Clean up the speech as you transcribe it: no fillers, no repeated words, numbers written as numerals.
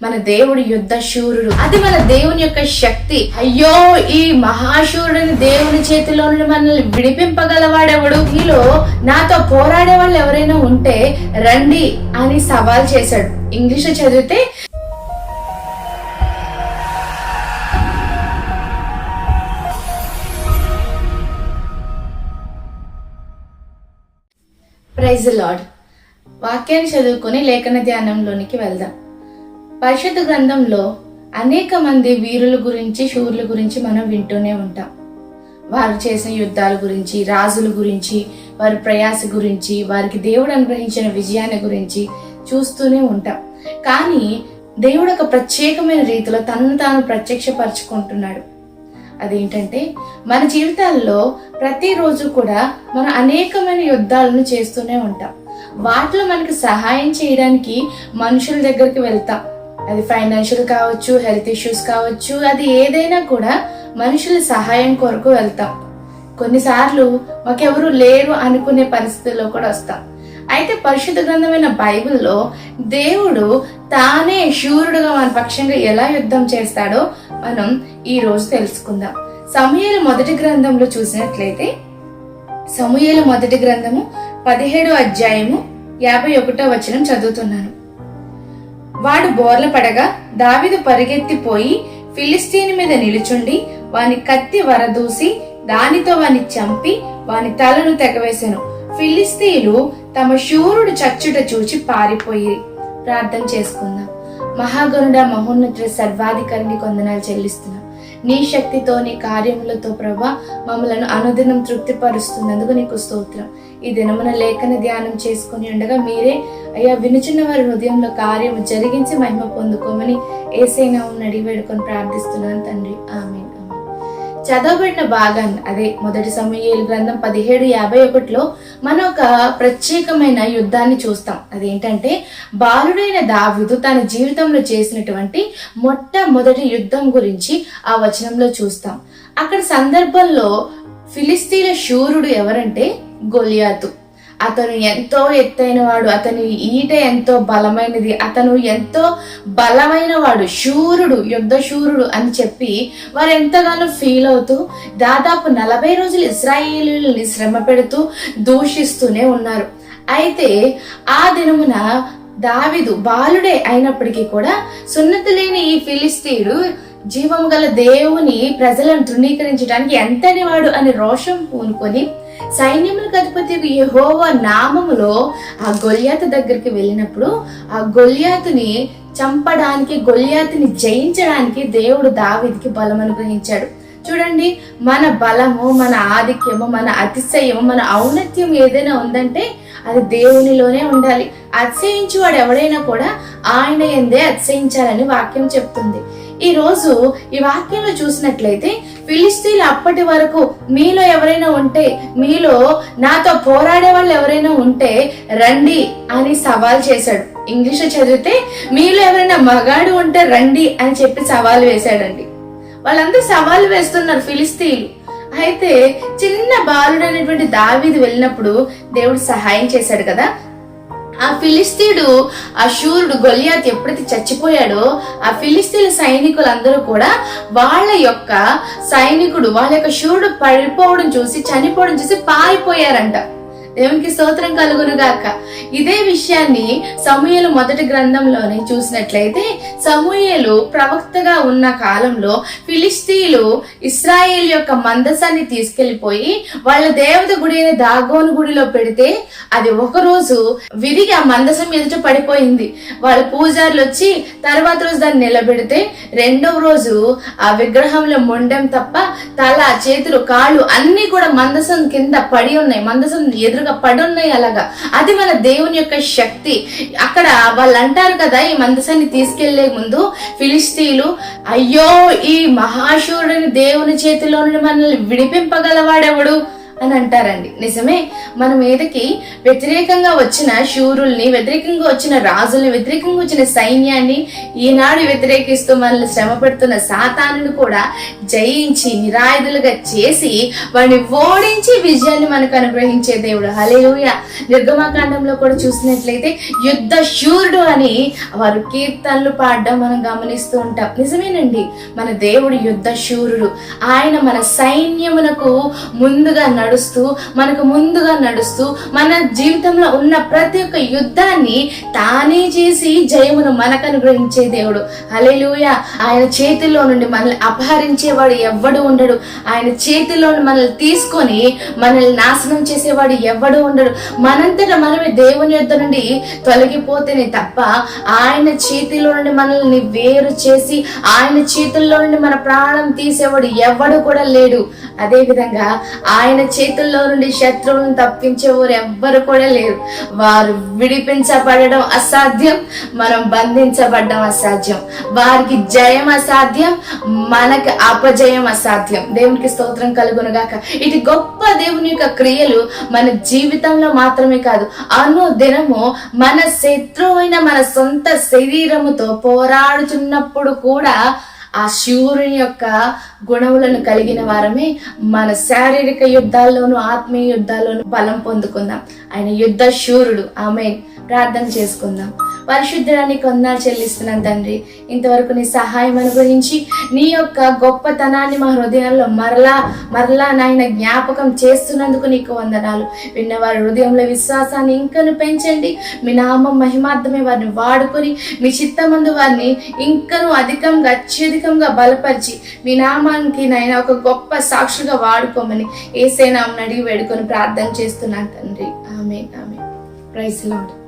మన దేవుడు యుద్ధ శూరుడు. అది మన దేవుని యొక్క శక్తి. అయ్యో, ఈ మహాశూరుడిని దేవుని చేతిలో నుండి మనల్ని విడిపింపగలవాడెవడు? మీలో నాతో పోరాడే వాళ్ళు ఎవరైనా ఉంటే రండి అని సవాల్ చేశాడు. ఇంగ్లీష్ లో చదివితే ప్రైజ్ ది లార్డ్. వాక్యాన్ని చదువుకొని లేఖన ధ్యానంలోనికి వెళ్దాం. పరిశుద్ధ గ్రంథంలో అనేక మంది వీరుల గురించి, శూరుల గురించి మనం వింటూనే ఉంటాం. వారు చేసిన యుద్ధాల గురించి, రాజుల గురించి, వారి ప్రయాస గురించి, వారికి దేవుడు అనుగ్రహించిన విజయాన్ని గురించి చూస్తూనే ఉంటాం. కానీ దేవుడు ఒక ప్రత్యేకమైన రీతిలో తనను తాను ప్రత్యక్షపరచుకుంటున్నాడు. అదేంటంటే, మన జీవితాల్లో ప్రతిరోజు కూడా మనం అనేకమైన యుద్ధాలను చేస్తూనే ఉంటాం. వాటిలో మనకి సహాయం చేయడానికి మనుషుల దగ్గరికి వెళ్తాం. అది ఫైనాన్షియల్ కావచ్చు, హెల్త్ ఇష్యూస్ కావచ్చు, అది ఏదైనా కూడా మనుషుల సహాయం కొరకు వెళ్తాం. కొన్నిసార్లు మాకెవరు లేరు అనుకునే పరిస్థితుల్లో కూడా వస్తాం. అయితే పరిశుద్ధ గ్రంథమైన బైబిల్లో దేవుడు తానే శూరుడుగా మన పక్షంగా ఎలా యుద్ధం చేస్తాడో మనం ఈ రోజు తెలుసుకుందాం. సమూయేలు మొదటి గ్రంథంలో చూసినట్లయితే, సమూయేలు మొదటి గ్రంథము 17వ అధ్యాయము 51వ వచనం చదువుతున్నాను. వాడు బోర్ల పడగా దావీదు పరిగెత్తిపోయి ఫిలిస్తీని మీద నిలుచుండి వాని కత్తి వరదూసి దానితో వాని చంపి వాని తలను తెగవేసెను. ఫిలిస్తీయులు తమ శూరుడు చచ్చుట చూచి పారిపోయి. ప్రార్థన చేసుకుందాం. మహాగరుడ, మహోన్నతుడ, సర్వాధికారిని కొందనాలు చెల్లిస్తున్నాం. నీ శక్తితో, నీ కార్యములతో ప్రభా మమ్మలను అనుదినం తృప్తిపరుస్తున్నందుకు నీకు స్తోత్రం. ఈ దినమున లేఖన ధ్యానం చేసుకుని ఉండగా మీరే అయ్యా వినుచున్న వారి హృదయంలో కార్యము జరిగించి మహిమ పొందుకోమని యేసయ్య నామమున అడిగి వేడుకొని ప్రార్థిస్తున్నాను తండ్రి, ఆమేన్. చదవబడిన భాగాన్ని, అదే మొదటి సమూయేలు గ్రంథం 17:51లో మనం ఒక ప్రత్యేకమైన యుద్ధాన్ని చూస్తాం. అదేంటంటే, బాలుడైన దావీదు తన జీవితంలో చేసినటువంటి మొట్టమొదటి యుద్ధం గురించి ఆ వచనంలో చూస్తాం. అక్కడ సందర్భంలో ఫిలిస్తీన్ల శూరుడు ఎవరంటే గొలియాతు. అతను ఎంతో ఎత్తైన వాడు, అతని ఈట ఎంతో బలమైనది, అతను ఎంతో బలమైన వాడు, శూరుడు, యుద్ధ శూరుడు అని చెప్పి వారు ఎంతగానో ఫీల్ అవుతూ దాదాపు 40 రోజులు ఇశ్రాయేలీయుల్ని శ్రమ పెడుతూ దూషిస్తూనే ఉన్నారు. అయితే ఆ దినమున దావీదు బాలుడే అయినప్పటికీ కూడా సున్నతి లేని ఈ ఫిలిస్తీయుడు జీవము గల దేవుని ప్రజలను తృణీకరించడానికి ఎంతని వాడు అని రోషం పూనుకొని సైన్యములకు అధిపతి యెహోవా నామములో ఆ గొల్యాతు దగ్గరికి వెళ్ళినప్పుడు ఆ గొల్యాతుని చంపడానికి, గొల్యాతుని జయించడానికి దేవుడు దావీదుకి బలం అనుగ్రహించాడు. చూడండి, మన బలము, మన ఆధిక్యము, మన అతిశయము, మన ఔన్నత్యం ఏదైనా ఉందంటే అది దేవునిలోనే ఉండాలి. అతిశయించువాడు ఎవడైనా కూడా ఆయన యందే అతిశయించాలని వాక్యం చెప్తుంది. ఈ రోజు ఈ వాక్యంలో చూసినట్లయితే, ఫిలిస్తీన్లు అప్పటి వరకు మీలో ఎవరైనా ఉంటే, మీలో నాతో పోరాడే వాళ్ళు ఎవరైనా ఉంటే రండి అని సవాల్ చేశాడు. ఇంగ్లీష్ లో చదివితే, మీలో ఎవరైనా మగాడు ఉంటే రండి అని చెప్పి సవాల్ వేశాడండి. వాళ్ళందరూ సవాల్ వేస్తున్నారు ఫిలిస్తీన్లు. అయితే చిన్న బాలుడైనటువంటి దావీదు వెళ్ళినప్పుడు దేవుడు సహాయం చేశాడు కదా. ఆ ఫిలిస్తీయుడు, ఆ శూరుడు గొలియాతు ఎప్పుడైతే చచ్చిపోయాడో ఆ ఫిలిస్తీన్ల సైనికులందరూ కూడా వాళ్ళ యొక్క సైనికుడు, వాళ్ళ యొక్క శూరుడు పడిపోవడం చూసి, చనిపోవడం చూసి పారిపోయారంట. దేవునికి స్తోత్రం కలుగును గాక. ఇదే విషయాన్ని సమూయేలు మొదటి గ్రంథంలోనే చూసినట్లయితే, సమూయేలు ప్రవక్తగా ఉన్న కాలంలో ఫిలిస్తీయులు ఇశ్రాయేల్ యొక్క మందసాన్ని తీసుకెళ్లిపోయి వాళ్ళ దేవత గుడి అయిన దాగోను గుడిలో పెడితే అది ఒకరోజు విరిగి ఆ మందసం ఎదుట పడిపోయింది. వాళ్ళ పూజారులు వచ్చి తర్వాత రోజు దాన్ని నిలబెడితే రెండవ రోజు ఆ విగ్రహంలో మొండెం తప్ప తల, చేతులు, కాళ్ళు అన్ని కూడా మందసం కింద పడి ఉన్నాయి, మందసం ఎదురుగా పడి ఉన్నాయి. అలాగా అది మన దేవుని యొక్క శక్తి. అక్కడ వాళ్ళు అంటారు కదా, ఈ మందసాన్ని తీసుకెళ్లే ముందు ఫిలిస్తీయులు, అయ్యో, ఈ మహాశూరుడిని దేవుని చేతిలో నుండి మనల్ని విడిపింపగలవాడెవడు అని అంటారండి. నిజమే, మన మీదకి వ్యతిరేకంగా వచ్చిన శూరుల్ని, వ్యతిరేకంగా వచ్చిన రాజుల్ని, వ్యతిరేకంగా వచ్చిన సైన్యాన్ని, ఈనాడు వ్యతిరేకిస్తూ మనల్ని శ్రమ పెడుతున్న సాతానుని కూడా జయించి నిరాయుధులుగా చేసి వాడిని ఓడించి విజయాన్ని మనకు అనుగ్రహించే దేవుడు. హల్లెలూయా. నిర్గమకాండంలో కూడా చూసినట్లయితే యుద్ధ శూరుడు అని వారు కీర్తనలు పాడడం మనం గమనిస్తూ ఉంటాం. నిజమేనండి, మన దేవుడు యుద్ధ శూరుడు. ఆయన మన సైన్యమునకు ముందుగా మనకు ముందుగా నడుస్తూ మన జీవితంలో ఉన్న ప్రతి ఒక్క యుద్ధాన్ని తానే చేసి జయమును మనకు అనుగ్రహించే దేవుడు. హల్లెలూయా. ఆయన చేతిలో నుండి మనల్ని అపహరించేవాడు ఎవ్వడు ఉండడు. ఆయన చేతిలో మనల్ని తీసుకొని మనల్ని నాశనం చేసేవాడు ఎవ్వడు ఉండడు. మనంతటా మనమే దేవుని యొద్ద నుండి తొలగిపోతేనే తప్ప ఆయన చేతిలో నుండి మనల్ని వేరు చేసి ఆయన చేతుల్లో నుండి మన ప్రాణం తీసేవాడు ఎవ్వడు కూడా లేడు. అదే విధంగా ఆయన చేతుల్లో నుండి శత్రువులను తప్పించేవారు ఎవ్వరు కూడా లేరు. వారు విడిపించబడడం అసాధ్యం, మనం బంధించబడడం అసాధ్యం. వారికి జయం అసాధ్యం, మనకు అపజయం అసాధ్యం. దేవునికి స్తోత్రం కలుగునుగాక. ఇటు గొప్ప దేవుని యొక్క క్రియలు మన జీవితంలో మాత్రమే కాదు, అనుదినము మన శత్రువైన మన సొంత శరీరముతో పోరాడుతున్నప్పుడు కూడా ఆ శూరుని యొక్క గుణములను కలిగిన వారమే మన శారీరక యుద్ధాల్లోనూ ఆత్మీయ యుద్ధాల్లోనూ బలం పొందుకుందాం. ఆయన యుద్ధ శూరుడు. ఆమేన్. ప్రార్థన చేసుకుందాం. పరిశుద్ధుడానికి వందనాలు చెల్లిస్తున్నాను తండ్రి. ఇంతవరకు నీ సహాయం అనుగ్రహించి నీ యొక్క గొప్పతనాన్ని మా హృదయంలో మరలా నాయన జ్ఞాపకం చేస్తున్నందుకు నీకు వందనాలు. విన్నవారి హృదయంలో విశ్వాసాన్ని ఇంకను పెంచండి. మీ నామం మహిమార్థమే వారిని వాడుకొని మీ చిత్తమందు వారిని ఇంకను అత్యధికంగా బలపరిచి మీ నామానికి నాయన ఒక గొప్ప సాక్షిగా వాడుకోమని యేసే నామమున అడిగి వేడుకొని ప్రార్థన చేస్తున్నాను తండ్రి. ఆమేన్. ఆమేన్. Praise lord.